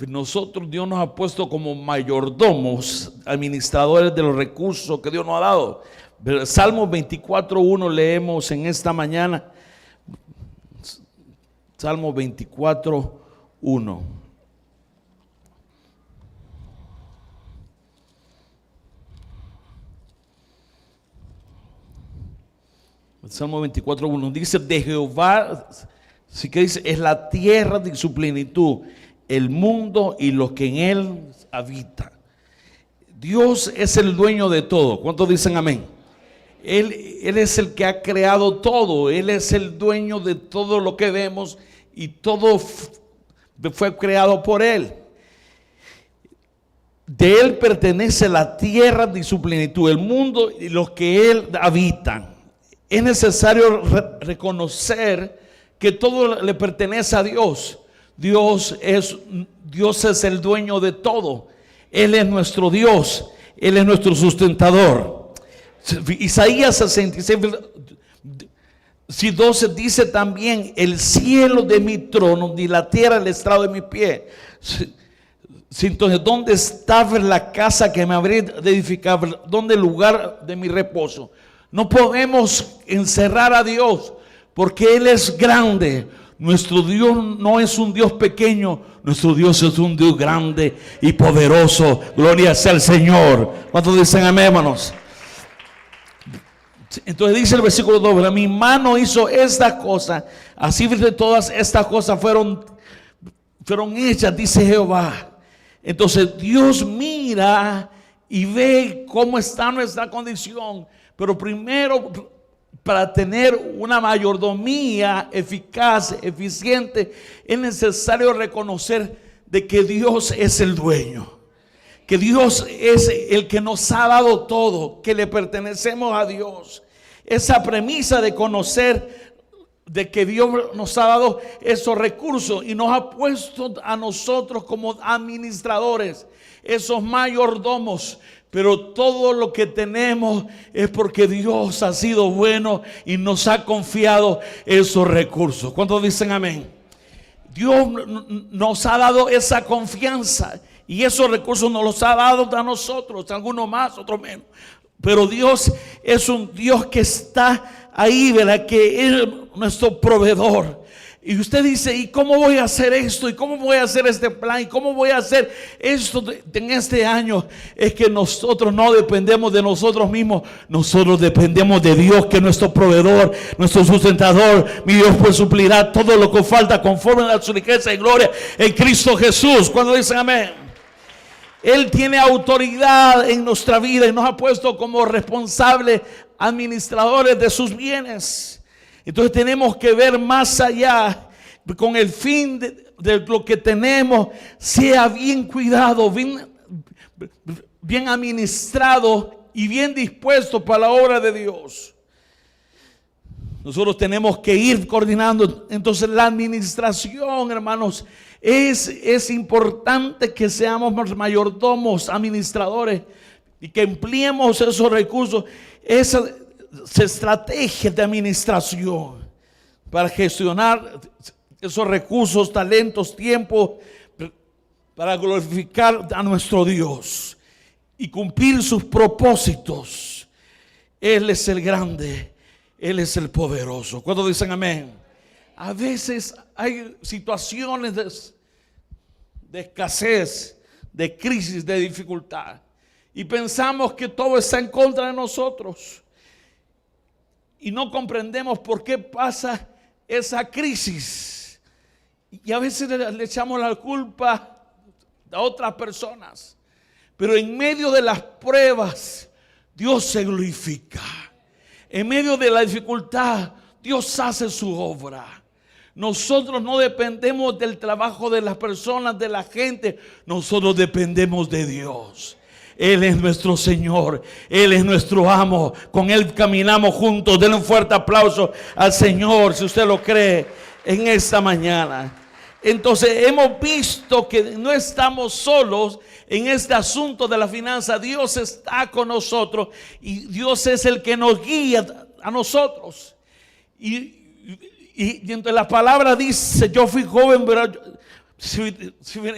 Nosotros, Dios nos ha puesto como mayordomos, administradores de los recursos que Dios nos ha dado. Salmo 24:1 leemos en esta mañana. Salmo 24:1. Salmo 24:1 dice: de Jehová, sí que dice, es la tierra de su plenitud, el mundo y los que en él habitan. Dios es el dueño de todo. ¿Cuántos dicen amén? Él es el que ha creado todo. Él es el dueño de todo lo que vemos y todo fue creado por Él. De Él pertenece la tierra de su plenitud, el mundo y los que Él habitan. Es necesario reconocer que todo le pertenece a Dios. Dios es el dueño de todo. Él es nuestro Dios. Él es nuestro sustentador. Isaías 66:12 dice también: el cielo de mi trono ni la tierra el estrado de mi pie. Entonces, ¿dónde estaba la casa que me habría de edificar? ¿Dónde el lugar de mi reposo? No podemos encerrar a Dios, porque Él es grande. Nuestro Dios no es un Dios pequeño, nuestro Dios es un Dios grande y poderoso. Gloria sea al Señor. ¿Cuántos dicen amén, hermanos? Entonces dice el versículo 2: mi mano hizo esta cosa, así de todas estas cosas fueron hechas, dice Jehová. Entonces Dios mira y ve cómo está nuestra condición, pero primero, para tener una mayordomía eficaz, eficiente, es necesario reconocer de que Dios es el dueño, que Dios es el que nos ha dado todo, que le pertenecemos a Dios. Esa premisa de conocer de que Dios nos ha dado esos recursos y nos ha puesto a nosotros como administradores, esos mayordomos. Pero todo lo que tenemos es porque Dios ha sido bueno y nos ha confiado esos recursos. ¿Cuántos dicen amén? Dios nos ha dado esa confianza y esos recursos nos los ha dado a nosotros, algunos más, otros menos. Pero Dios es un Dios que está ahí, ¿verdad? Que es nuestro proveedor. Y usted dice: ¿y cómo voy a hacer esto? ¿Y cómo voy a hacer este plan? ¿Y cómo voy a hacer esto en este año? Es que nosotros no dependemos de nosotros mismos. Nosotros dependemos de Dios, que es nuestro proveedor, nuestro sustentador. Mi Dios pues suplirá todo lo que falta conforme a su riqueza y gloria en Cristo Jesús. Cuando dicen amén. Él tiene autoridad en nuestra vida y nos ha puesto como responsables administradores de sus bienes. Entonces tenemos que ver más allá, con el fin de lo que tenemos sea bien cuidado, bien administrado y bien dispuesto para la obra de Dios. Nosotros tenemos que ir coordinando. Entonces la administración, hermanos, es importante que seamos mayordomos, administradores, y que empleemos esos recursos, esas estrategias de administración para gestionar esos recursos, talentos, tiempo, para glorificar a nuestro Dios y cumplir sus propósitos. Él es el grande, Él es el poderoso. ¿Cuántos dicen amén? A veces hay situaciones de escasez, de crisis, de dificultad, y pensamos que todo está en contra de nosotros y no comprendemos por qué pasa esa crisis, y a veces le echamos la culpa a otras personas. Pero en medio de las pruebas Dios se glorifica. En medio de la dificultad Dios hace su obra. Nosotros no dependemos del trabajo de las personas, de la gente. Nosotros dependemos de Dios. Él es nuestro Señor, Él es nuestro amo. Con Él caminamos juntos. Denle un fuerte aplauso al Señor, si usted lo cree, en esta mañana. Entonces hemos visto que no estamos solos en este asunto de la finanza. Dios está con nosotros y Dios es el que nos guía a nosotros. Y entre las palabras dice: yo fui joven, pero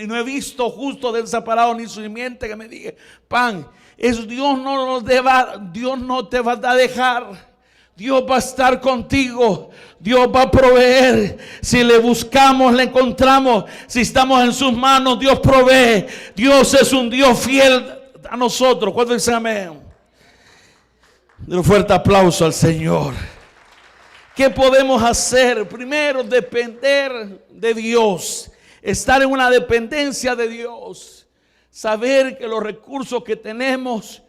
no he visto justo desamparado ni su simiente que me diga pan. Dios no te va a dejar. Dios va a estar contigo. Dios va a proveer. Si le buscamos, le encontramos. Si estamos en sus manos, Dios provee. Dios es un Dios fiel a nosotros. ¿Cuánto dicen amén? Un fuerte aplauso al Señor. ¿Qué podemos hacer? Primero, depender de Dios. Estar en una dependencia de Dios. Saber que los recursos que tenemos,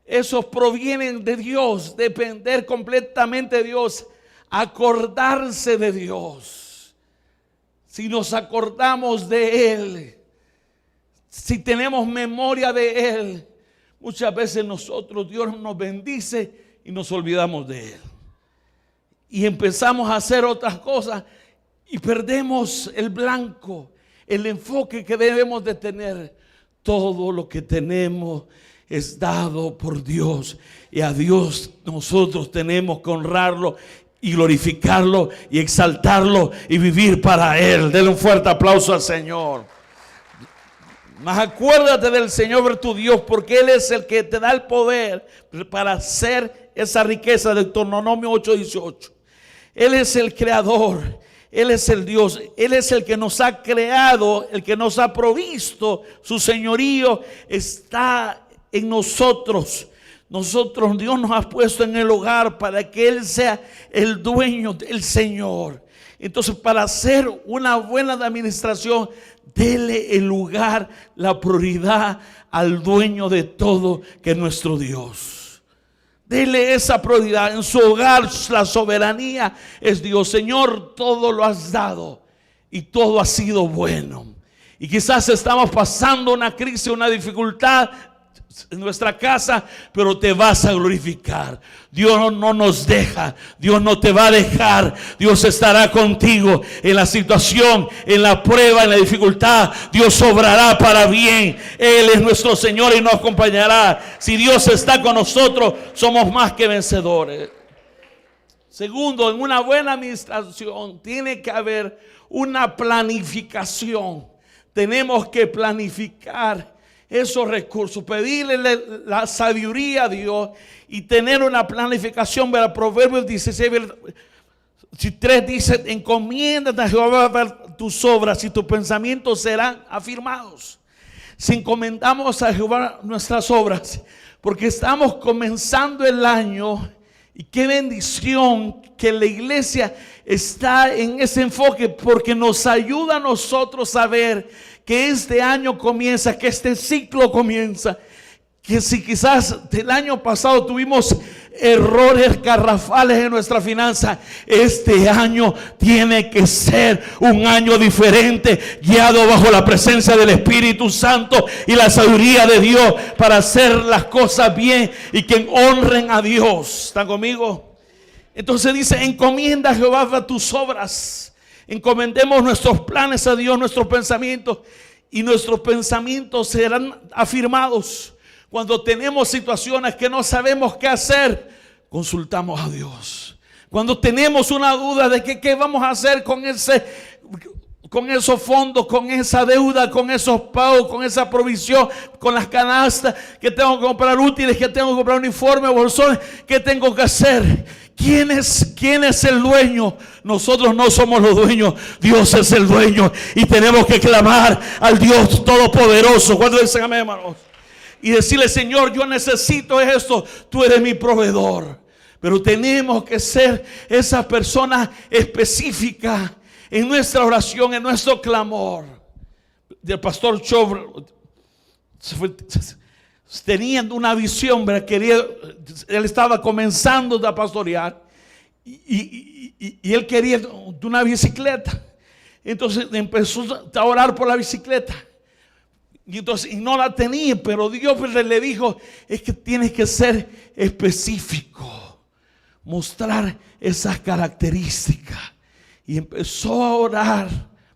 esos provienen de Dios. Depender completamente de Dios. Acordarse de Dios. Si nos acordamos de Él, si tenemos memoria de Él, muchas veces Dios nos bendice y nos olvidamos de Él. Y empezamos a hacer otras cosas y perdemos el blanco, el enfoque que debemos de tener. Todo lo que tenemos es dado por Dios, y a Dios nosotros tenemos que honrarlo y glorificarlo y exaltarlo y vivir para Él. Denle un fuerte aplauso al Señor. Mas acuérdate del Señor tu Dios, porque Él es el que te da el poder para hacer esa riqueza. De Deuteronomio 8:18. Él es el creador, Él es el Dios, Él es el que nos ha creado, el que nos ha provisto. Su señorío está en nosotros. Dios nos ha puesto en el hogar para que Él sea el dueño del Señor. Entonces, para hacer una buena administración, dele el lugar, la prioridad al dueño de todo, que es nuestro Dios. Dele esa prioridad. En su hogar la soberanía es Dios. Señor, todo lo has dado y todo ha sido bueno. Y quizás estamos pasando una crisis, una dificultad en nuestra casa, pero te vas a glorificar. Dios no nos deja, Dios no te va a dejar. Dios estará contigo en la situación, en la prueba, en la dificultad. Dios obrará para bien. Él es nuestro Señor y nos acompañará. Si Dios está con nosotros, somos más que vencedores. Segundo, en una buena administración tiene que haber una planificación. Tenemos que planificar esos recursos, pedirle la sabiduría a Dios y tener una planificación. Para Proverbios 16:3 dice: encomiéndate a Jehová tus obras y tus pensamientos serán afirmados. Si encomendamos a Jehová nuestras obras, porque estamos comenzando el año, y qué bendición que la iglesia está en ese enfoque, porque nos ayuda a nosotros a ver que este año comienza, que este ciclo comienza. Que si quizás el año pasado tuvimos errores garrafales en nuestra finanza, este año tiene que ser un año diferente, guiado bajo la presencia del Espíritu Santo y la sabiduría de Dios, para hacer las cosas bien y que honren a Dios. ¿Están conmigo? Entonces dice: encomienda a Jehová tus obras. Encomendemos nuestros planes a Dios, nuestros pensamientos, y nuestros pensamientos serán afirmados. Cuando tenemos situaciones que no sabemos qué hacer, consultamos a Dios. Cuando tenemos una duda de qué vamos a hacer con esos fondos, con esa deuda, con esos pagos, con esa provisión, con las canastas, que tengo que comprar útiles, que tengo que comprar uniformes, bolsones, ¿qué tengo que hacer? ¿Quién es el dueño? Nosotros no somos los dueños, Dios es el dueño, y tenemos que clamar al Dios Todopoderoso. ¿Cuántos dicen amén, hermanos? Y decirle: Señor, yo necesito esto, tú eres mi proveedor. Pero tenemos que ser esa persona específica en nuestra oración, en nuestro clamor. El pastor Chov tenía una visión, él estaba comenzando a pastorear y él quería una bicicleta. Entonces empezó a orar por la bicicleta. Y no la tenía, pero Dios le dijo: es que tienes que ser específico, mostrar esas características. Y empezó a orar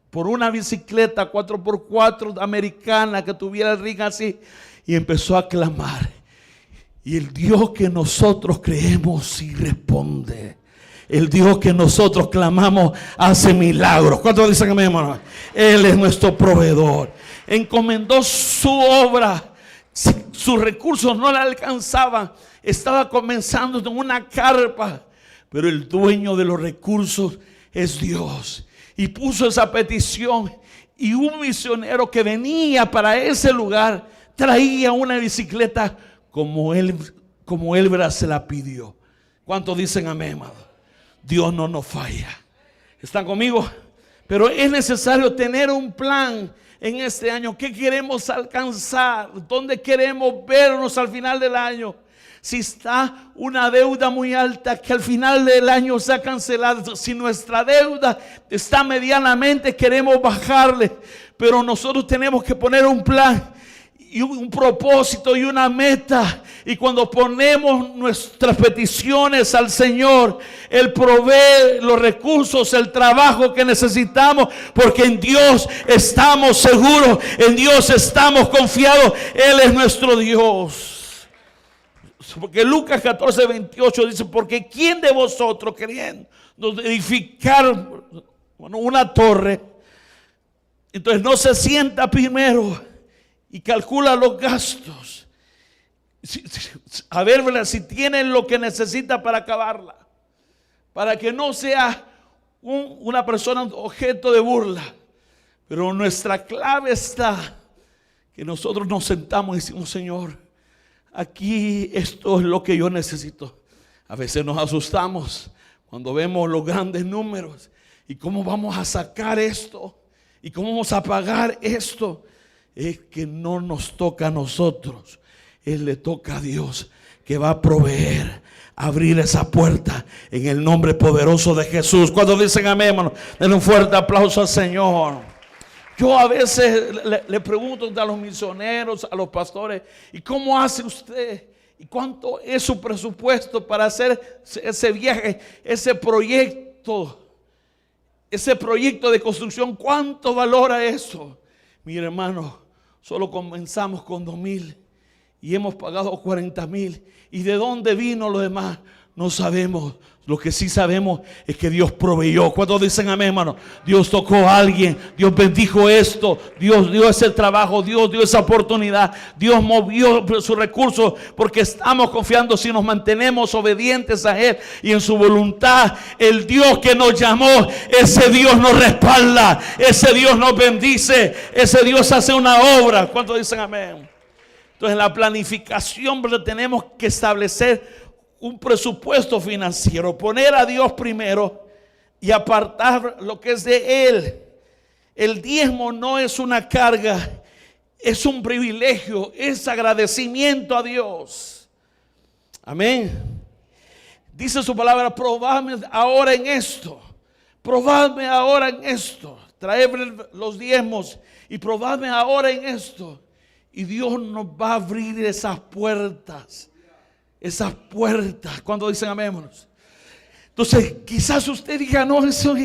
por una bicicleta 4x4 americana que tuviera el ring así. Y empezó a clamar. Y el Dios que nosotros creemos sí responde. el Dios que nosotros clamamos hace milagros. ¿Cuántos dicen amén, hermano? Él es nuestro proveedor. Encomendó su obra. Sus recursos no le alcanzaban. Estaba comenzando en una carpa, pero el dueño de los recursos es Dios. Y puso esa petición, y un misionero que venía para ese lugar traía una bicicleta como él se la pidió. ¿Cuántos dicen amén, amado? Dios no nos falla. ¿Están conmigo? Pero es necesario tener un plan en este año. ¿Qué queremos alcanzar? ¿Dónde queremos vernos al final del año? Si está una deuda muy alta que al final del año sea cancelada, si nuestra deuda está medianamente, queremos bajarle, pero nosotros tenemos que poner un plan y un propósito y una meta. Y cuando ponemos nuestras peticiones al Señor, Él provee los recursos, el trabajo que necesitamos, porque en Dios estamos seguros, en Dios estamos confiados. Él es nuestro Dios. Porque Lucas 14:28 dice: porque ¿quién de vosotros, queriendo edificar una torre, entonces no se sienta primero y calcula los gastos, a ver si tienen lo que necesita para acabarla, para que no sea una persona objeto de burla? Pero nuestra clave está que nosotros nos sentamos y decimos: Señor, aquí esto es lo que yo necesito. A veces nos asustamos cuando vemos los grandes números y cómo vamos a sacar esto y cómo vamos a pagar esto. Es que no nos toca a nosotros, le toca a Dios, que va a proveer, abrir esa puerta en el nombre poderoso de Jesús. Cuando dicen amén, hermano, denle un fuerte aplauso al Señor. Yo a veces le pregunto a los misioneros, a los pastores: ¿y cómo hace usted? ¿Y cuánto es su presupuesto para hacer ese viaje, ese proyecto de construcción? ¿Cuánto valora eso? Mire, hermano, solo comenzamos con 2,000 y hemos pagado 40,000. ¿Y de dónde vino lo demás? No sabemos. Lo que sí sabemos es que Dios proveyó. ¿Cuántos dicen amén, hermano? Dios tocó a alguien, Dios bendijo esto, Dios dio ese trabajo, Dios dio esa oportunidad, Dios movió sus recursos, porque estamos confiando. Si nos mantenemos obedientes a Él y en su voluntad, el Dios que nos llamó, ese Dios nos respalda, ese Dios nos bendice, ese Dios hace una obra. ¿Cuántos dicen amén? Entonces, en la planificación tenemos que establecer un presupuesto financiero, poner a Dios primero y apartar lo que es de Él. El diezmo no es una carga, es un privilegio, es agradecimiento a Dios. Amén. Dice su palabra: probadme ahora en esto, probadme ahora en esto, traedme los diezmos y probadme ahora en esto. Y Dios nos va a abrir esas puertas. Esas puertas. Cuando dicen amén, hermanos. Entonces quizás usted diga: no, eso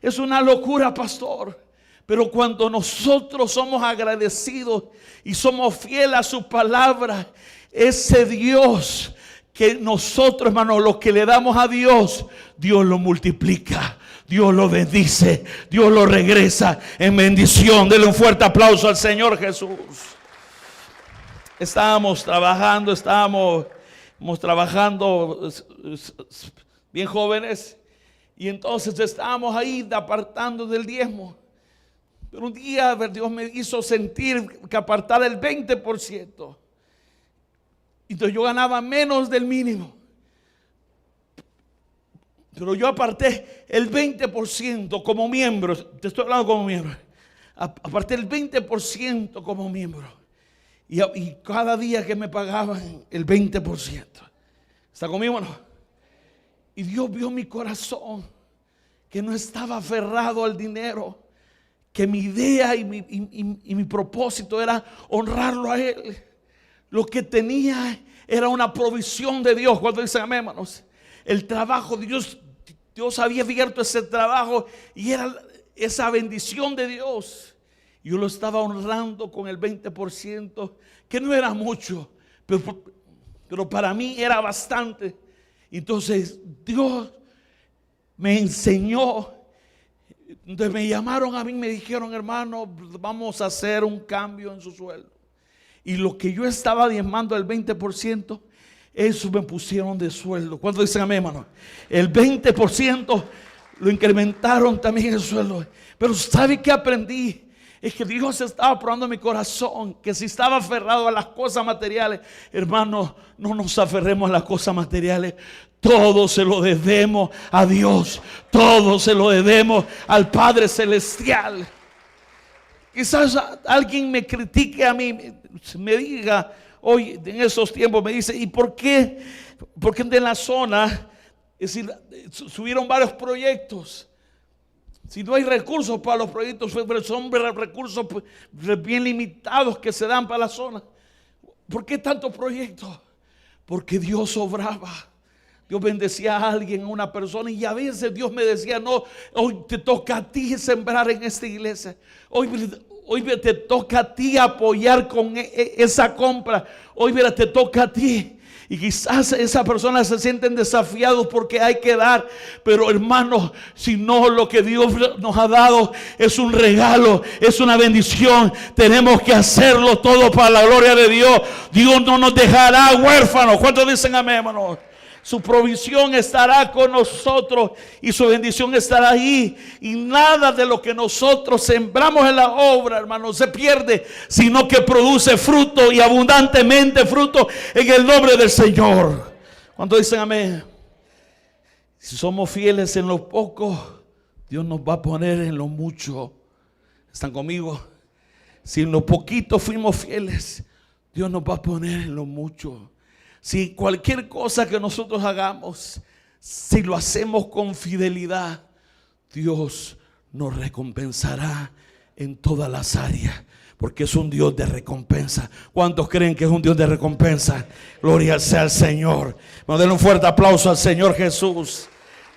es una locura, pastor. Pero cuando nosotros somos agradecidos y somos fieles a su palabra, ese Dios que nosotros, hermanos, lo que le damos a Dios, Dios lo multiplica, Dios lo bendice, Dios lo regresa en bendición. Denle un fuerte aplauso al Señor Jesús. Estábamos trabajando bien jóvenes, y entonces estábamos ahí apartando del diezmo. Pero un día Dios me hizo sentir que apartara el 20%. Entonces yo ganaba menos del mínimo, pero yo aparté el 20% como miembro. Te estoy hablando como miembro. Aparté el 20% como miembro. Y cada día que me pagaban el 20%. ¿Está conmigo o no? Y Dios vio mi corazón, que no estaba aferrado al dinero, que mi idea y mi propósito era honrarlo a Él. Lo que tenía era una provisión de Dios. Cuando dicen amén, hermanos, el trabajo, Dios había abierto ese trabajo y era esa bendición de Dios. Yo lo estaba honrando con el 20%, que no era mucho, pero para mí era bastante. Entonces Dios me enseñó. Entonces me llamaron a mí, me dijeron: hermano, vamos a hacer un cambio en su sueldo. Y lo que yo estaba diezmando, el 20%, eso me pusieron de sueldo. ¿Cuántos dicen amén, hermano? El 20% lo incrementaron también el sueldo. Pero ¿sabe qué aprendí? Es que Dios estaba probando mi corazón, que si estaba aferrado a las cosas materiales, hermano, no nos aferremos a las cosas materiales. Todo se lo debemos a Dios. Todo se lo debemos al Padre Celestial. Quizás alguien me critique a mí, me diga hoy en esos tiempos, me dice: ¿y por qué? Porque en la zona, es decir, subieron varios proyectos. Si no hay recursos para los proyectos, son recursos bien limitados que se dan para la zona. ¿Por qué tantos proyectos? Porque Dios obraba. Dios bendecía a alguien, a una persona, y a veces Dios me decía: no, hoy te toca a ti sembrar en esta iglesia. Hoy te toca a ti apoyar con esa compra. Hoy te toca a ti. Y quizás esas personas se sienten desafiados porque hay que dar. Pero hermanos, si no, lo que Dios nos ha dado es un regalo, es una bendición. Tenemos que hacerlo todo para la gloria de Dios. Dios no nos dejará huérfanos. ¿Cuántos dicen amén, hermanos? Su provisión estará con nosotros y su bendición estará ahí. Y nada de lo que nosotros sembramos en la obra, hermanos, se pierde, sino que produce fruto, y abundantemente fruto, en el nombre del Señor. ¿Cuántos dicen amén? Si somos fieles en lo poco, Dios nos va a poner en lo mucho. ¿Están conmigo? Si en lo poquito fuimos fieles, Dios nos va a poner en lo mucho. Si cualquier cosa que nosotros hagamos, si lo hacemos con fidelidad, Dios nos recompensará en todas las áreas, porque es un Dios de recompensa. ¿Cuántos creen que es un Dios de recompensa? Gloria sea al Señor. Vamos a darle un fuerte aplauso al Señor Jesús.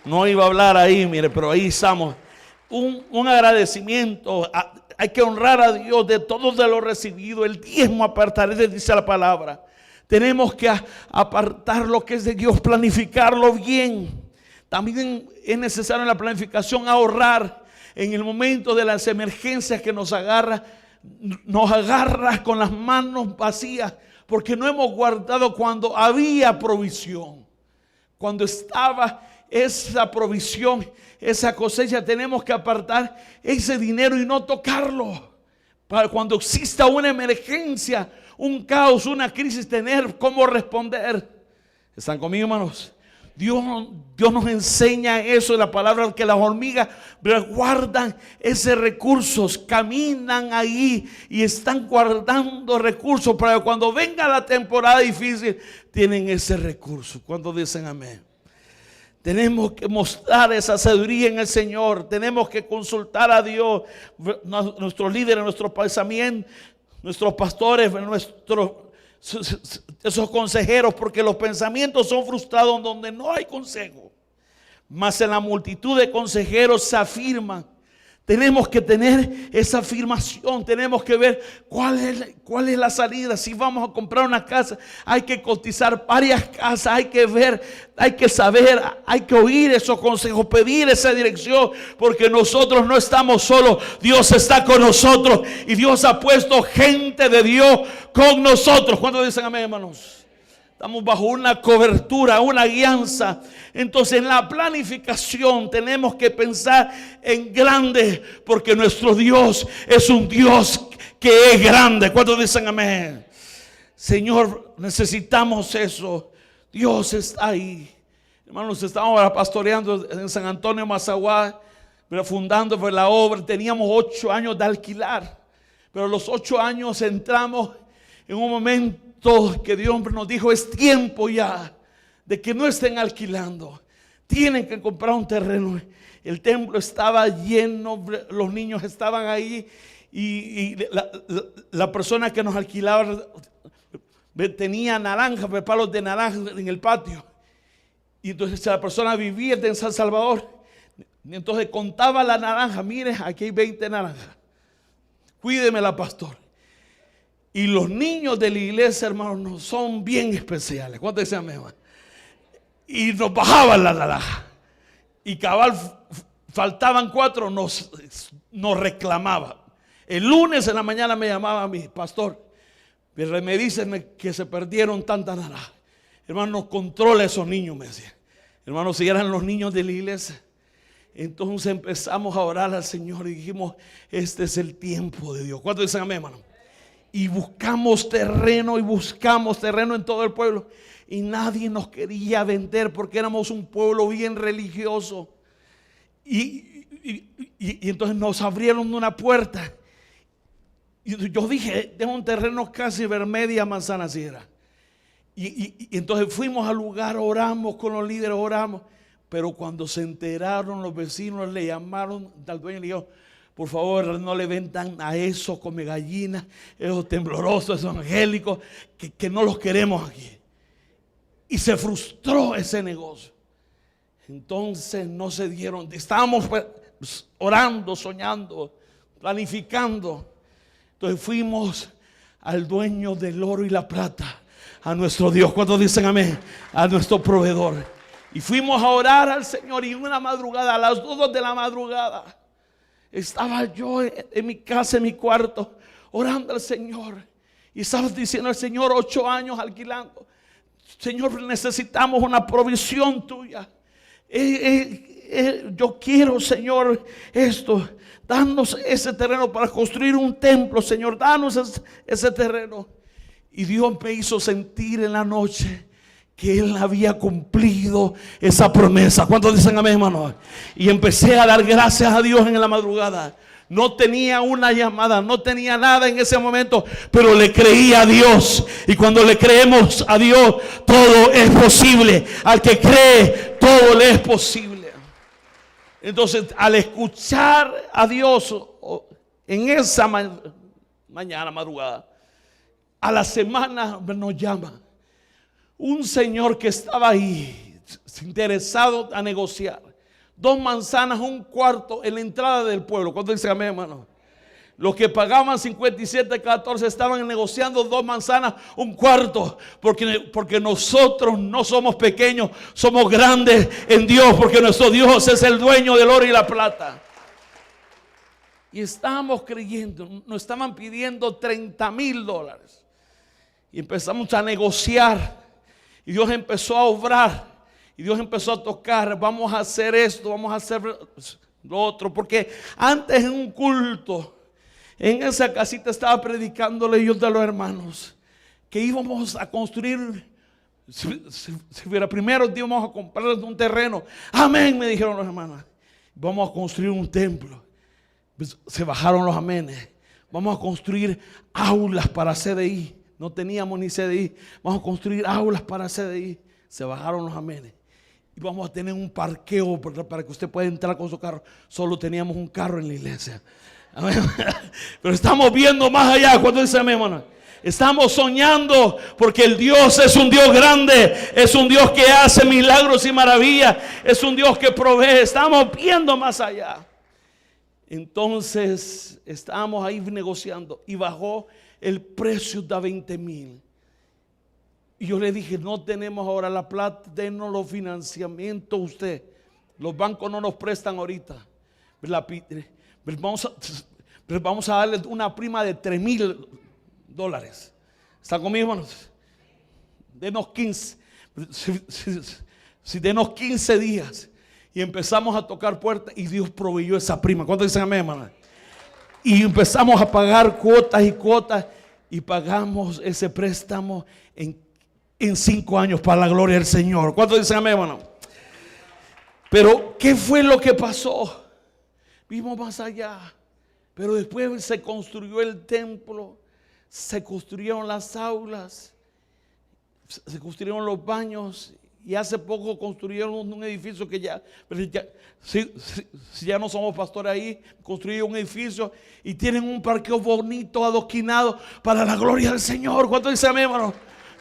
No iba a hablar ahí, mire, pero ahí estamos. Un agradecimiento. Hay que honrar a Dios de todo de lo recibido. El diezmo apartaré, dice la palabra. Tenemos que apartar lo que es de Dios, planificarlo bien. También es necesario en la planificación ahorrar en el momento de las emergencias que nos agarra con las manos vacías, porque no hemos guardado cuando había provisión. Cuando estaba esa provisión, esa cosecha, tenemos que apartar ese dinero y no tocarlo. Para cuando exista una emergencia, un caos, una crisis, tener cómo responder. ¿Están conmigo, hermanos? Dios nos enseña eso en la palabra, que las hormigas guardan esos recursos, caminan ahí y están guardando recursos para que cuando venga la temporada difícil tienen ese recurso. ¿Cuántos dicen amén? Tenemos que mostrar esa sabiduría en el Señor. Tenemos que consultar a Dios, nuestros líderes, nuestros pensamientos, nuestros pastores, esos consejeros, porque los pensamientos son frustrados donde no hay consejo. Mas en la multitud de consejeros se afirman. Tenemos que tener esa afirmación. Tenemos que ver cuál es la salida. Si vamos a comprar una casa, hay que cotizar varias casas. Hay que ver, hay que saber, hay que oír esos consejos, pedir esa dirección, porque nosotros no estamos solos. Dios está con nosotros y Dios ha puesto gente de Dios con nosotros. ¿Cuántos dicen amén, hermanos? Estamos bajo una cobertura, una guianza. Entonces en la planificación tenemos que pensar en grande, porque nuestro Dios es un Dios que es grande. ¿Cuántos dicen amén? Señor, necesitamos eso. Dios está ahí. Hermanos, estábamos pastoreando en San Antonio, Mazaguá, pero fundando por la obra. Teníamos 8 años de alquilar, pero los 8 años entramos en un momento que Dios nos dijo: es tiempo ya de que no estén alquilando, tienen que comprar un terreno. El templo estaba lleno, los niños estaban ahí, y la persona que nos alquilaba tenía naranjas, palos de naranja en el patio, y entonces la persona vivía en San Salvador. Entonces contaba la naranja: mire, aquí hay 20 naranjas, cuídemela, pastor. Y los niños de la iglesia, hermanos, son bien especiales. ¿Cuántos dicen amén? Y nos bajaban la naranja. y cabal faltaban 4, nos reclamaba. El lunes en la mañana me llamaba mi pastor, me dicen que se perdieron tantas naranjas. Hermano, controla a esos niños, me decía. Hermano, si eran los niños de la iglesia. Entonces empezamos a orar al Señor y dijimos, este es el tiempo de Dios. ¿Cuántos dicen amén, hermano? Y buscamos terreno en todo el pueblo. Y nadie nos quería vender porque éramos un pueblo bien religioso. Y entonces nos abrieron una puerta. Y yo dije, tengo un terreno casi ver media manzana si era. Y entonces fuimos al lugar, oramos con los líderes, oramos. Pero cuando se enteraron los vecinos, le llamaron al dueño y le dijeron, por favor, no le vendan a esos come gallinas, esos temblorosos, esos angélicos, que no los queremos aquí. Y se frustró ese negocio. Entonces no se dieron, estábamos orando, soñando, planificando. Entonces fuimos al dueño del oro y la plata, a nuestro Dios. ¿Cuántos dicen amén? A nuestro proveedor. Y fuimos a orar al Señor. Y una madrugada, a las 2 de la madrugada, estaba yo en mi casa, en mi cuarto, orando al Señor. Y estaba diciendo al Señor, 8 años alquilando. Señor, necesitamos una provisión tuya. Yo quiero, Señor, esto. Danos ese terreno para construir un templo, Señor. Danos ese terreno. Y Dios me hizo sentir en la noche que Él había cumplido esa promesa. ¿Cuántos dicen amén, hermano? Y empecé a dar gracias a Dios en la madrugada. No tenía una llamada, no tenía nada en ese momento, pero le creí a Dios. Y cuando le creemos a Dios, todo es posible. Al que cree, todo le es posible. Entonces, al escuchar a Dios en esa mañana, madrugada, a la semana nos llama un señor que estaba ahí interesado a negociar 2 manzanas, un cuarto en la entrada del pueblo. ¿Cuánto dice amén, hermano? Los que pagaban 57.14 estaban negociando 2 manzanas, un cuarto, porque nosotros no somos pequeños, somos grandes en Dios, porque nuestro Dios es el dueño del oro y la plata. Y estábamos creyendo, nos estaban pidiendo $30,000. Y empezamos a negociar. Y Dios empezó a obrar. Y Dios empezó a tocar. Vamos a hacer esto, vamos a hacer lo otro. Porque antes en un culto, en esa casita estaba predicándole yo de los hermanos que íbamos a construir. Si fuera primero íbamos a comprar un terreno. Amén, me dijeron los hermanos. Vamos a construir un templo. Se bajaron los amenes. Vamos a construir aulas para CDI. No teníamos ni CDI. Vamos a construir aulas para CDI. Se bajaron los amenes. Y vamos a tener un parqueo para que usted pueda entrar con su carro. Solo teníamos un carro en la iglesia. Amén. Pero estamos viendo más allá. ¿Cuánto dice amén, hermano? Estamos soñando porque el Dios es un Dios grande. Es un Dios que hace milagros y maravillas. Es un Dios que provee. Estamos viendo más allá. Entonces estábamos ahí negociando y bajó el precio de 20,000. Y yo le dije, no tenemos ahora la plata, denos los financiamientos usted. Los bancos no nos prestan ahorita. Vamos a darle una prima de $3,000. ¿Está conmigo, hermanos? Denos 15. Si denos 15 días. Y empezamos a tocar puertas y Dios proveyó esa prima. ¿Cuántos dicen amén, hermano? Y empezamos a pagar cuotas y cuotas. Y pagamos ese préstamo en 5 años para la gloria del Señor. ¿Cuántos dicen amén, hermano? Pero ¿qué fue lo que pasó? Vimos más allá. Pero después se construyó el templo. Se construyeron las aulas. Se construyeron los baños. Y hace poco construyeron un edificio que si ya no somos pastores ahí, construyeron un edificio y tienen un parqueo bonito, adoquinado para la gloria del Señor. ¿Cuánto dice amén, hermano?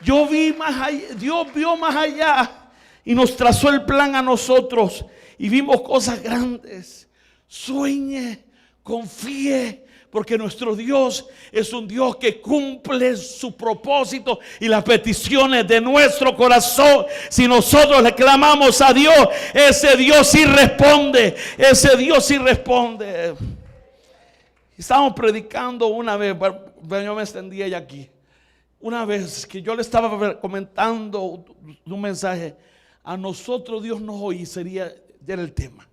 Yo vi más allá, Dios vio más allá y nos trazó el plan a nosotros y vimos cosas grandes. Sueñe, confíe, Porque nuestro Dios es un Dios que cumple su propósito y las peticiones de nuestro corazón. Si nosotros le clamamos a Dios, ese Dios sí responde. Ese Dios sí responde. Estábamos predicando una vez, yo me extendía ya aquí. Una vez que yo le estaba comentando un mensaje, a nosotros Dios nos oye, era el tema.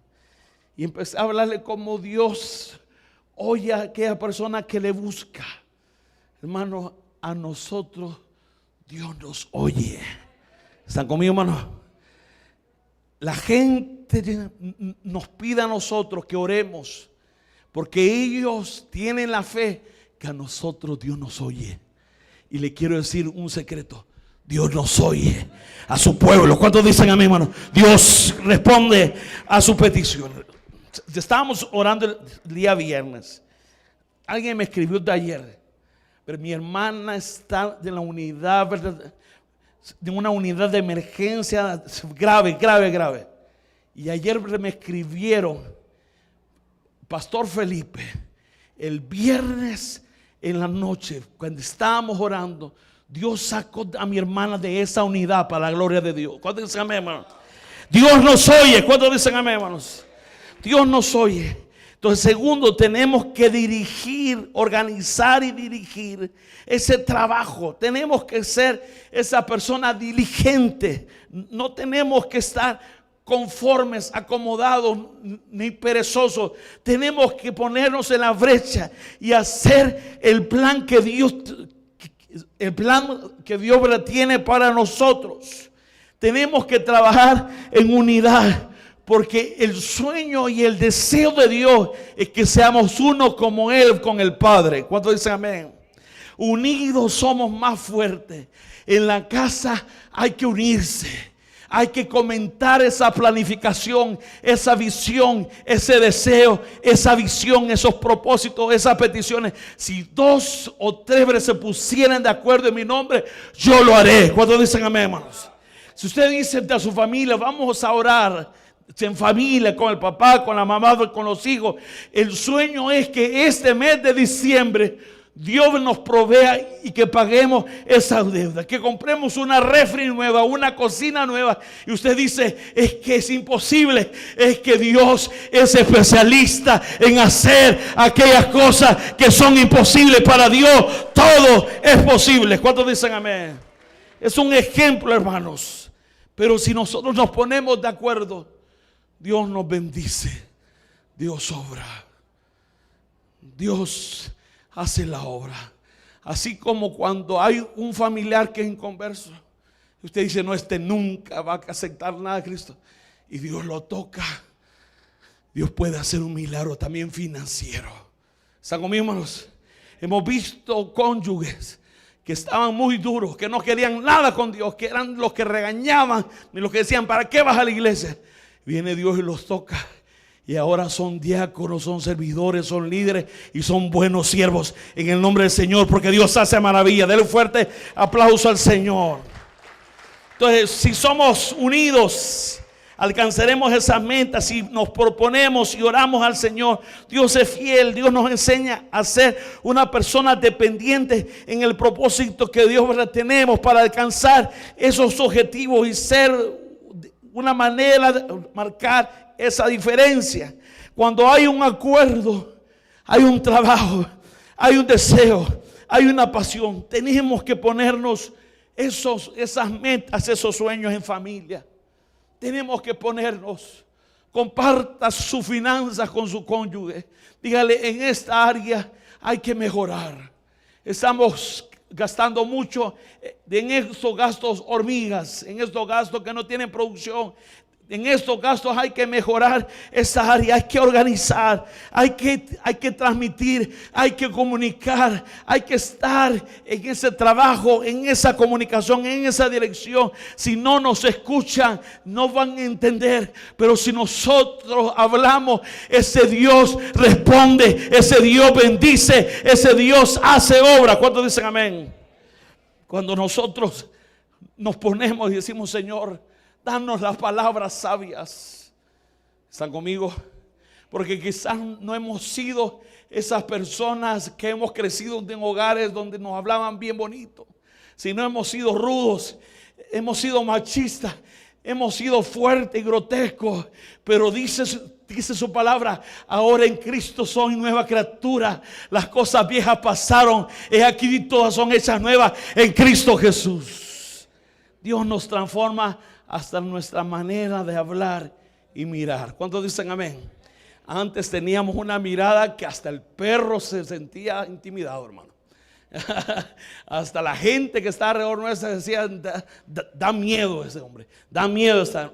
Y empecé a hablarle como Dios oye a aquella persona que le busca. Hermano, a nosotros Dios nos oye. ¿Están conmigo, hermano? La gente nos pide a nosotros que oremos, porque ellos tienen la fe que a nosotros Dios nos oye. Y le quiero decir un secreto: Dios nos oye a su pueblo. ¿Cuántos dicen amén, hermano? Dios responde a su petición. Estábamos orando el día viernes. Alguien me escribió de ayer, pero mi hermana está en la unidad, ¿verdad?, de una unidad de emergencia grave. Y ayer me escribieron: Pastor Felipe, el viernes en la noche, cuando estábamos orando, Dios sacó a mi hermana de esa unidad para la gloria de Dios. ¿Cuántos dicen amén, hermano? Dios nos oye. ¿Cuántos dicen amén, hermanos? Dios nos oye. Entonces, segundo, tenemos que dirigir, organizar y dirigir ese trabajo. Tenemos que ser esa persona diligente. No tenemos que estar conformes, acomodados ni perezosos. Tenemos que ponernos en la brecha y hacer el plan que Dios tiene para nosotros. Tenemos que trabajar en unidad, porque el sueño y el deseo de Dios es que seamos uno como Él con el Padre. ¿Cuántos dicen amén? Unidos somos más fuertes. En la casa hay que unirse. Hay que comentar esa planificación, esa visión, ese deseo, esa visión, esos propósitos, esas peticiones. Si 2 o 3 se pusieran de acuerdo en mi nombre, yo lo haré. ¿Cuántos dicen amén, hermanos? Si usted dice a su familia: vamos a orar en familia, con el papá, con la mamá, con los hijos. El sueño es que este mes de diciembre Dios nos provea y que paguemos esa deuda, que compremos una refri nueva, una cocina nueva. Y usted dice: es que es imposible. Es que Dios es especialista en hacer aquellas cosas que son imposibles para Dios. Todo es posible. ¿Cuántos dicen amén? Es un ejemplo, hermanos. Pero si nosotros nos ponemos de acuerdo, Dios nos bendice. Dios obra. Dios hace la obra. Así como cuando hay un familiar que es inconverso, usted dice: no, este nunca va a aceptar nada de Cristo, y Dios lo toca. Dios puede hacer un milagro también financiero. ¿Están conmigo, hermanos? Hemos visto cónyuges que estaban muy duros, que no querían nada con Dios, que eran los que regañaban y los que decían: ¿para qué vas a la iglesia? Viene Dios y los toca. Y ahora son diáconos, son servidores, son líderes y son buenos siervos en el nombre del Señor, porque Dios hace maravilla. Denle un fuerte aplauso al Señor. Entonces, si somos unidos, alcanzaremos esas metas. Si nos proponemos y oramos al Señor, Dios es fiel. Dios nos enseña a ser una persona dependiente en el propósito que Dios tenemos para alcanzar esos objetivos y ser una manera de marcar esa diferencia. Cuando hay un acuerdo, hay un trabajo, hay un deseo, hay una pasión. Tenemos que ponernos esas metas, esos sueños en familia. Tenemos que ponernos. Comparta sus finanzas con su cónyuge. Dígale: en esta área hay que mejorar. Estamos gastando mucho en estos gastos hormigas, en estos gastos que no tienen producción. En estos gastos hay que mejorar esa área, hay que organizar, hay que transmitir, hay que comunicar, hay que estar en ese trabajo, en esa comunicación, en esa dirección. Si no nos escuchan, no van a entender. Pero si nosotros hablamos, ese Dios responde, ese Dios bendice, ese Dios hace obra. ¿Cuántos dicen amén? Cuando nosotros nos ponemos y decimos: Señor, danos las palabras sabias. ¿Están conmigo? porque quizás no hemos sido esas personas que hemos crecido en hogares donde nos hablaban bien bonito, sino hemos sido rudos, hemos sido machistas, hemos sido fuertes y grotescos. Pero dice su palabra: ahora en Cristo soy nueva criatura, las cosas viejas pasaron, he aquí todas son hechas nuevas en Cristo Jesús. Dios nos transforma hasta nuestra manera de hablar y mirar. ¿Cuántos dicen amén? Antes teníamos una mirada que hasta el perro se sentía intimidado, hermano. Hasta la gente que está alrededor nuestra decía: da miedo ese hombre, da miedo esa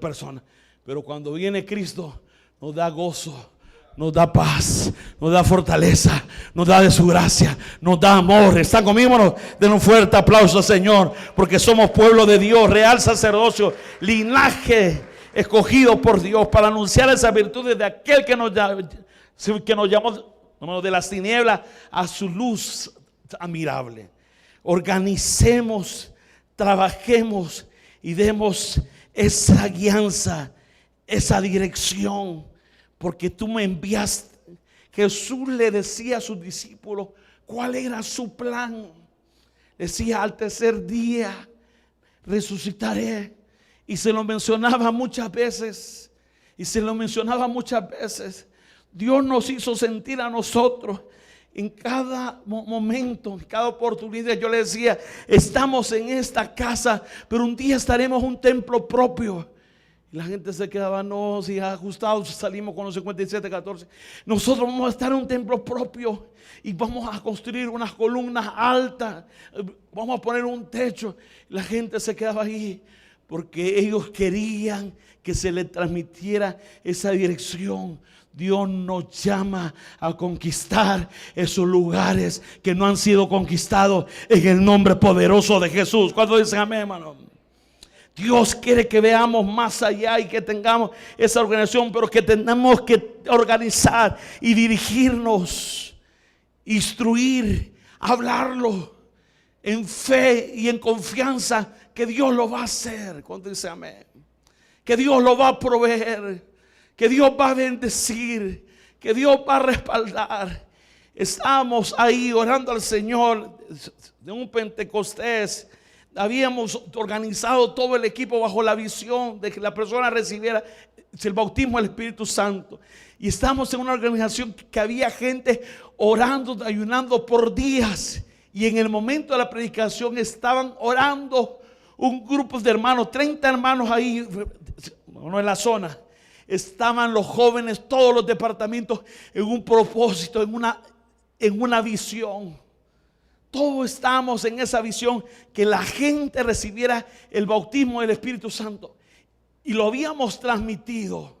persona. Pero cuando viene Cristo, nos da gozo, nos da paz, nos da fortaleza, nos da de su gracia, nos da amor. ¿Están conmigo? Den un fuerte aplauso al Señor, porque somos pueblo de Dios, real sacerdocio, linaje escogido por Dios para anunciar esas virtudes de aquel que nos llamó de las tinieblas a su luz admirable. Organicemos, trabajemos y demos esa guianza, esa dirección, porque tú me enviaste. Jesús le decía a sus discípulos cuál era su plan. Decía: al tercer día resucitaré. Y se lo mencionaba muchas veces. Dios nos hizo sentir a nosotros en cada momento, en cada oportunidad. Yo le decía: estamos en esta casa, pero un día estaremos en un templo propio. Y la gente se quedaba: no, si ajustados salimos con los 57:14. Nosotros vamos a estar en un templo propio y vamos a construir unas columnas altas, vamos a poner un techo. La gente se quedaba ahí porque ellos querían que se les transmitiera esa dirección. Dios nos llama a conquistar esos lugares que no han sido conquistados en el nombre poderoso de Jesús. ¿Cuántos dicen amén, hermano? Dios quiere que veamos más allá y que tengamos esa organización, pero que tenemos que organizar y dirigirnos, instruir, hablarlo en fe y en confianza que Dios lo va a hacer. ¿Cuántos dicen amén? Que Dios lo va a proveer, que Dios va a bendecir, que Dios va a respaldar. Estamos ahí orando al Señor de un Pentecostés. Habíamos organizado todo el equipo bajo la visión de que la persona recibiera el bautismo del Espíritu Santo. Y estamos en una organización que había gente orando, ayunando por días. Y en el momento de la predicación estaban orando un grupo de hermanos, 30 hermanos ahí, no en la zona. Estaban los jóvenes, todos los departamentos en un propósito, en una visión. Todos estamos en esa visión, que la gente recibiera el bautismo del Espíritu Santo. Y lo habíamos transmitido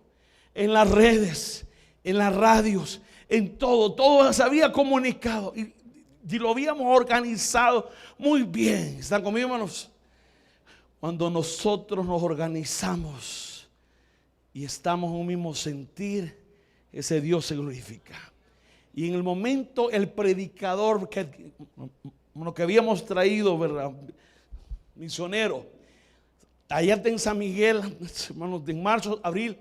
en las redes, en las radios, en todo se había comunicado y lo habíamos organizado muy bien. ¿Están conmigo, hermanos? Cuando nosotros nos organizamos y estamos en un mismo sentir, ese Dios se glorifica. Y en el momento el predicador que habíamos traído, ¿verdad? Misionero, allá en San Miguel, hermanos, en marzo, abril,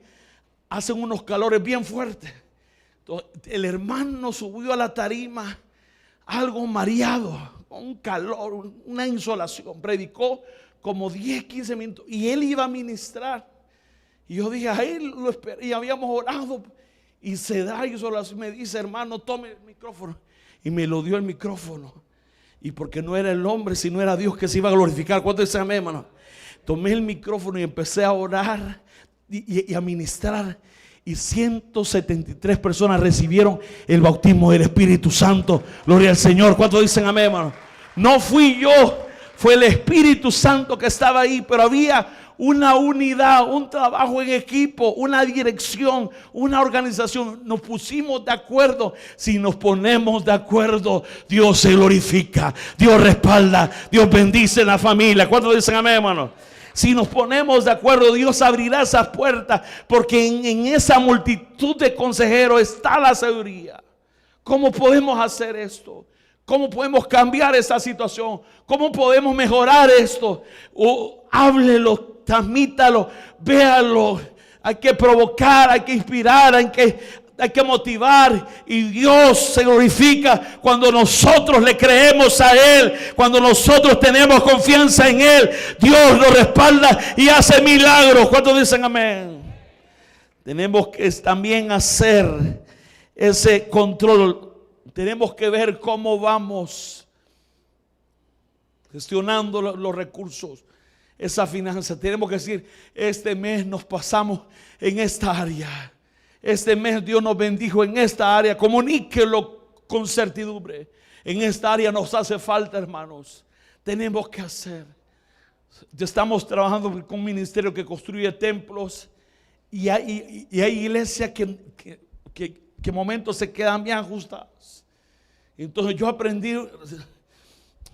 hacen unos calores bien fuertes. Entonces, el hermano subió a la tarima, algo mareado, un calor, una insolación. Predicó como 10, 15 minutos y él iba a ministrar. Y yo dije: a él lo esperé, y habíamos orado. Y se da insolación, me dice: hermano, tome el micrófono. Y me lo dio el micrófono. Y porque no era el hombre, sino era Dios que se iba a glorificar. ¿Cuánto dice amén, hermano? Tomé el micrófono y empecé a orar y a ministrar. Y 173 personas recibieron el bautismo del Espíritu Santo. Gloria al Señor. ¿Cuántos dicen amén, hermano? No fui yo, fue el Espíritu Santo que estaba ahí. Pero había una unidad, un trabajo en equipo, una dirección, una organización. Nos pusimos de acuerdo. Si nos ponemos de acuerdo, Dios se glorifica, Dios respalda, Dios bendice la familia. ¿Cuántos dicen amén, hermano? Si nos ponemos de acuerdo, Dios abrirá esas puertas, porque en esa multitud de consejeros está la sabiduría. ¿Cómo podemos hacer esto? ¿Cómo podemos cambiar esta situación? ¿Cómo podemos mejorar esto? Háblelo, transmítalo, véalo hay que provocar, hay que inspirar, hay que motivar, y Dios se glorifica cuando nosotros le creemos a Él, cuando nosotros tenemos confianza en Él. Dios nos respalda y hace milagros. ¿Cuántos dicen amén? Tenemos que también hacer ese control. Tenemos que ver cómo vamos gestionando los recursos, esa finanza. Tenemos que decir, este mes nos pasamos en esta área. Este mes Dios nos bendijo en esta área. Comuníquelo con certidumbre. En esta área nos hace falta, hermanos. Tenemos que hacer. Estamos trabajando con un ministerio que construye templos. Y hay iglesias que momentos se quedan bien ajustadas. Entonces yo aprendí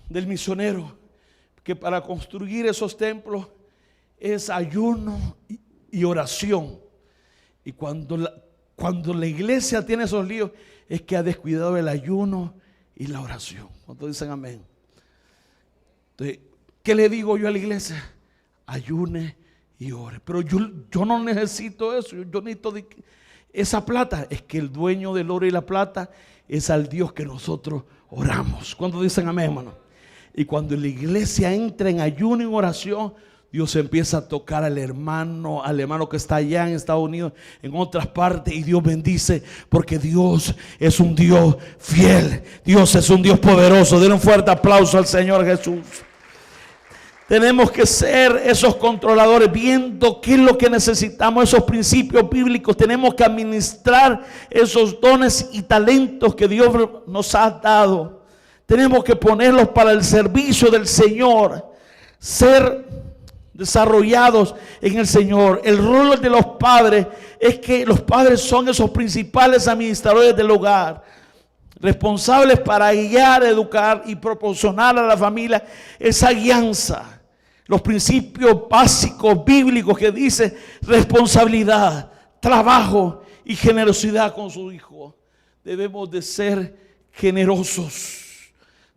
del misionero que para construir esos templos es ayuno y oración. Y cuando la iglesia tiene esos líos, es que ha descuidado el ayuno y la oración. ¿Cuántos dicen amén? Entonces, ¿qué le digo yo a la iglesia? Ayune y ore. Pero yo no necesito eso. Yo necesito esa plata. Es que el dueño del oro y la plata es al Dios que nosotros oramos. ¿Cuántos dicen amén, hermano? Y cuando la iglesia entra en ayuno y oración, Dios empieza a tocar al hermano que está allá en Estados Unidos, en otras partes, y Dios bendice, porque Dios es un Dios fiel. Dios es un Dios poderoso. Den un fuerte aplauso al Señor Jesús. Tenemos que ser esos controladores, viendo qué es lo que necesitamos, esos principios bíblicos. Tenemos que administrar esos dones y talentos que Dios nos ha dado. Tenemos que ponerlos para el servicio del Señor, ser desarrollados en el Señor. El rol de los padres es que los padres son esos principales administradores del hogar, responsables para guiar, educar y proporcionar a la familia esa guianza. Los principios básicos bíblicos que dice responsabilidad, trabajo y generosidad con su hijo. Debemos de ser generosos.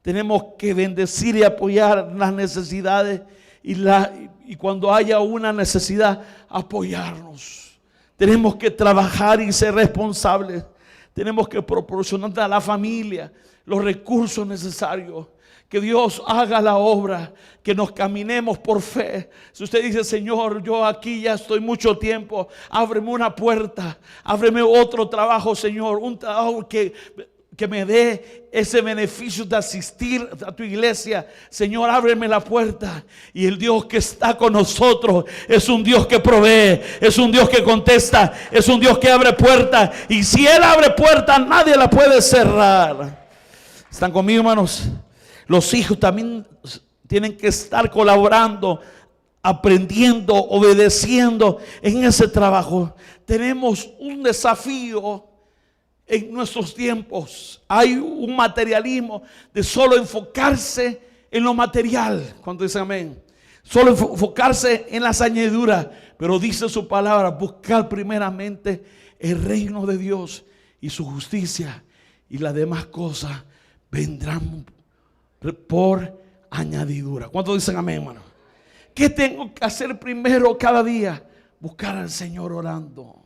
Tenemos que bendecir y apoyar las necesidades y cuando haya una necesidad, apoyarnos. Tenemos que trabajar y ser responsables. Tenemos que proporcionar a la familia los recursos necesarios. Que Dios haga la obra, que nos caminemos por fe. Si usted dice, Señor, yo aquí ya estoy mucho tiempo, ábreme una puerta, ábreme otro trabajo, Señor, un trabajo que me dé ese beneficio de asistir a tu iglesia. Señor, ábreme la puerta. Y el Dios que está con nosotros es un Dios que provee, es un Dios que contesta, es un Dios que abre puertas. Y si Él abre puertas, nadie la puede cerrar. ¿Están conmigo, hermanos? Los hijos también tienen que estar colaborando, aprendiendo, obedeciendo en ese trabajo. Tenemos un desafío en nuestros tiempos. Hay un materialismo de solo enfocarse en lo material. Cuando dicen amén, solo enfocarse en las añadiduras. Pero dice su palabra, buscar primeramente el reino de Dios y su justicia, y las demás cosas vendrán por añadidura. ¿Cuántos dicen amén, hermano? ¿Qué tengo que hacer primero cada día? Buscar al Señor orando.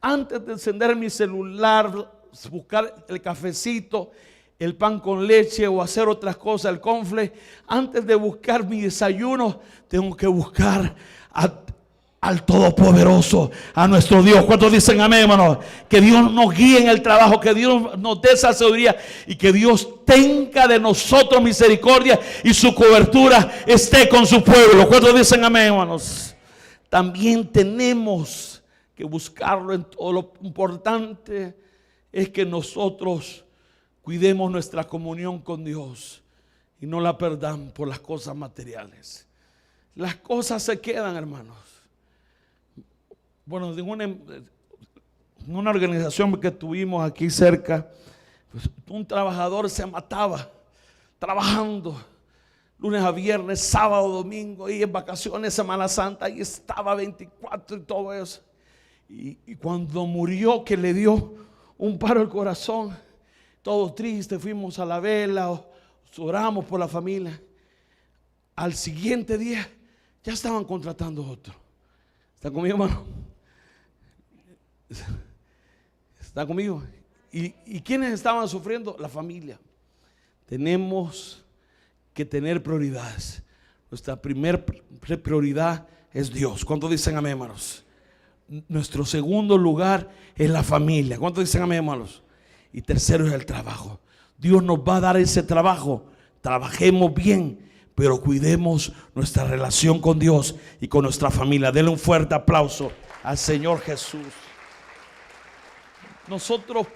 Antes de encender mi celular, buscar el cafecito, el pan con leche o hacer otras cosas, el cornflakes, antes de buscar mi desayuno, tengo que buscar al Todopoderoso, a nuestro Dios. ¿Cuántos dicen amén, hermano? Que Dios nos guíe en el trabajo, que Dios nos dé esa sabiduría y que Dios tenga de nosotros misericordia y su cobertura esté con su pueblo. ¿Cuántos dicen amén, hermanos? También tenemos que buscarlo en todo. Lo importante es que nosotros cuidemos nuestra comunión con Dios y no la perdamos por las cosas materiales. Las cosas se quedan, hermanos. Bueno, en una organización que tuvimos aquí cerca, pues, un trabajador se mataba trabajando lunes a viernes, sábado, domingo, y en vacaciones, Semana Santa, y estaba 24 y todo eso. Y cuando murió, que le dio un paro al corazón, todo triste, fuimos a la vela, oramos por la familia. Al siguiente día ya estaban contratando otro. ¿Está conmigo, hermano? ¿Están conmigo? ¿Y quiénes estaban sufriendo? La familia. Tenemos que tener prioridades. Nuestra primera prioridad es Dios. ¿Cuántos dicen amén, hermanos? Nuestro segundo lugar es la familia. ¿Cuántos dicen amén, hermanos? Y tercero es el trabajo. Dios nos va a dar ese trabajo. Trabajemos bien, pero cuidemos nuestra relación con Dios y con nuestra familia. Denle un fuerte aplauso al Señor Jesús. Nosotros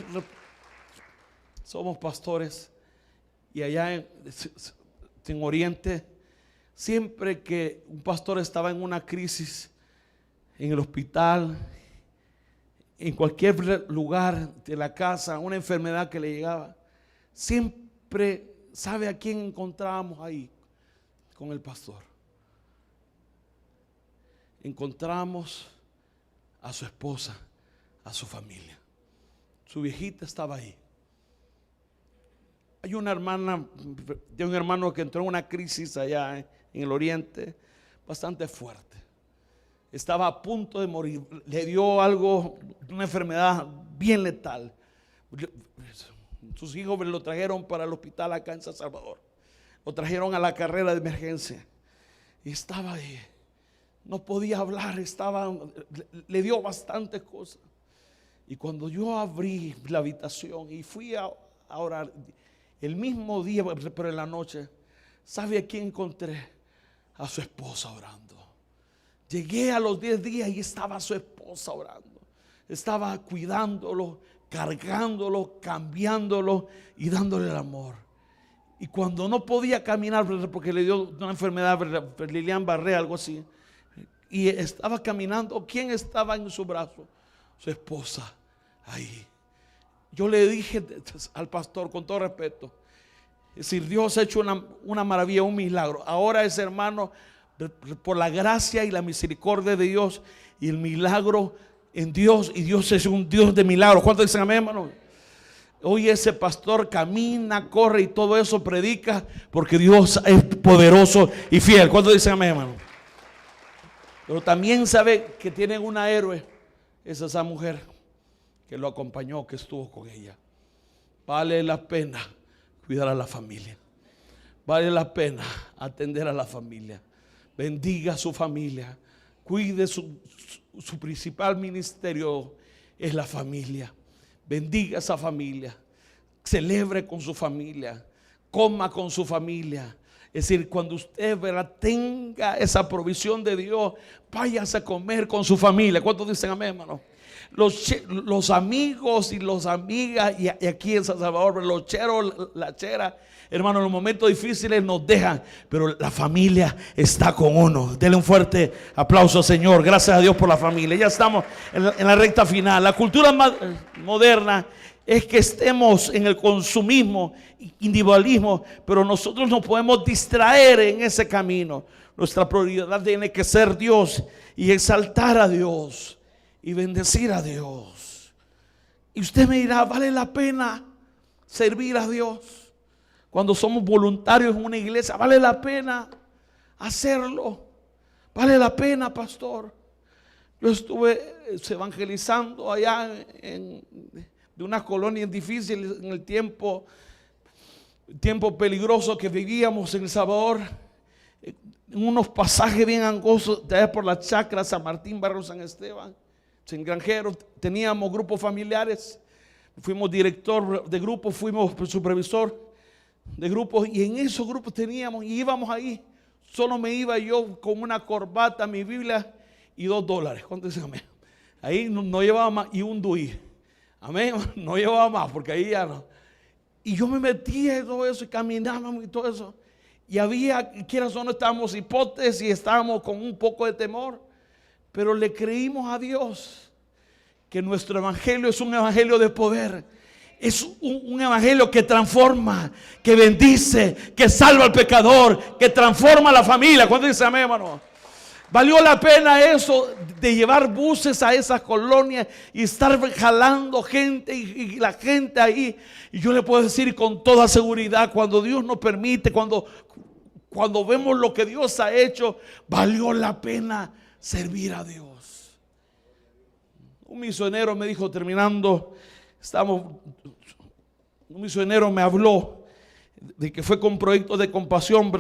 somos pastores y allá en Oriente, siempre que un pastor estaba en una crisis, en el hospital, en cualquier lugar de la casa, una enfermedad que le llegaba, siempre, ¿sabe a quién encontrábamos ahí? Con el pastor. Encontramos a su esposa, a su familia. Su viejita estaba ahí. Hay una hermana de un hermano que entró en una crisis allá en el Oriente bastante fuerte. Estaba a punto de morir. Le dio algo, una enfermedad bien letal. Sus hijos lo trajeron para el hospital acá en San Salvador. Lo trajeron a la carrera de emergencia. Y estaba ahí. No podía hablar. Le dio bastantes cosas. Y cuando yo abrí la habitación y fui a orar, el mismo día, pero en la noche, ¿sabe a quién encontré? A su esposa orando. Llegué a los 10 días y estaba su esposa orando. Estaba cuidándolo, cargándolo, cambiándolo y dándole el amor. Y cuando no podía caminar, porque le dio una enfermedad, Guillain-Barré, algo así, y estaba caminando, ¿quién estaba en su brazo? Su esposa ahí. Yo le dije al pastor con todo respeto, es decir, Dios ha hecho una maravilla, un milagro. Ahora ese hermano, por la gracia y la misericordia de Dios y el milagro en Dios, y Dios es un Dios de milagros. ¿Cuántos dicen amén, hermano? Hoy ese pastor camina, corre y todo eso predica porque Dios es poderoso y fiel. ¿Cuántos dicen amén, hermano? Pero también sabe que tienen una héroe. Es esa mujer que lo acompañó, que estuvo con ella. Vale la pena cuidar a la familia. Vale la pena atender a la familia. Bendiga a su familia. Cuide su principal ministerio es la familia. Bendiga a esa familia. Celebre con su familia. Coma con su familia. Es decir, cuando usted tenga esa provisión de Dios, váyase a comer con su familia. ¿Cuántos dicen amén, hermano? Los amigos y las amigas, y aquí en San Salvador, los cheros, la chera, hermano, en los momentos difíciles nos dejan, pero la familia está con uno. Denle un fuerte aplauso, Señor. Gracias a Dios por la familia. Ya estamos en la recta final. La cultura moderna es que estemos en el consumismo, individualismo, pero nosotros nos podemos distraer en ese camino. Nuestra prioridad tiene que ser Dios y exaltar a Dios y bendecir a Dios. Y usted me dirá, ¿vale la pena servir a Dios? Cuando somos voluntarios en una iglesia, ¿vale la pena hacerlo? ¿Vale la pena, pastor? Yo estuve evangelizando allá de unas colonias difíciles en el tiempo peligroso que vivíamos en El Salvador, en unos pasajes bien angostos de allá por la Chacra, San Martín, Barrio San Esteban, en Granjeros. Teníamos grupos familiares, fuimos director de grupos, fuimos supervisor de grupos, y en esos grupos teníamos, y íbamos ahí. Solo me iba yo con una corbata, mi Biblia y $2. ¿Cuánto dicen amén? Ahí no llevaba más, y un DUI. Amén, no llevaba más porque ahí ya no. Y yo me metía en todo eso y caminábamos y todo eso. Y había, quieras o no, estábamos hipotes y estábamos con un poco de temor. Pero le creímos a Dios que nuestro evangelio es un evangelio de poder. Es un evangelio que transforma, que bendice, que salva al pecador, que transforma a la familia. ¿Cuándo dice amén, hermano? Valió la pena eso de llevar buses a esas colonias y estar jalando gente y la gente ahí. Y yo le puedo decir con toda seguridad, cuando Dios nos permite, cuando vemos lo que Dios ha hecho, valió la pena servir a Dios. Un misionero me dijo, terminando, un misionero me habló de que fue con proyectos de compasión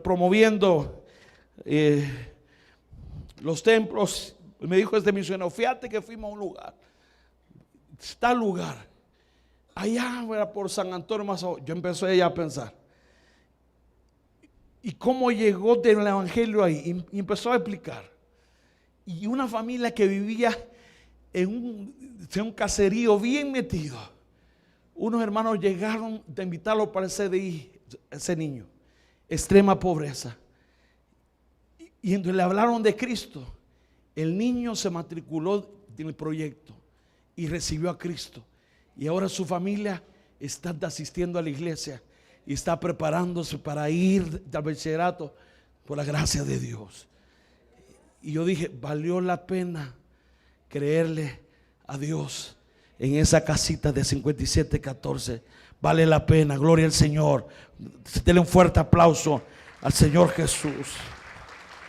promoviendo los templos. Me dijo este misionero, fíjate que fuimos a un lugar, tal lugar, allá era por San Antonio Mazao. Yo empecé ya a pensar, ¿y cómo llegó del evangelio ahí? Y empezó a explicar. Y una familia que vivía en un caserío bien metido, unos hermanos llegaron de invitarlo para el CDI, ese niño, extrema pobreza. Y entonces le hablaron de Cristo. El niño se matriculó en el proyecto y recibió a Cristo. Y ahora su familia está asistiendo a la iglesia y está preparándose para ir al bachillerato por la gracia de Dios. Y yo dije, valió la pena creerle a Dios en esa casita de 5714. Vale la pena, gloria al Señor. Denle un fuerte aplauso al Señor Jesús.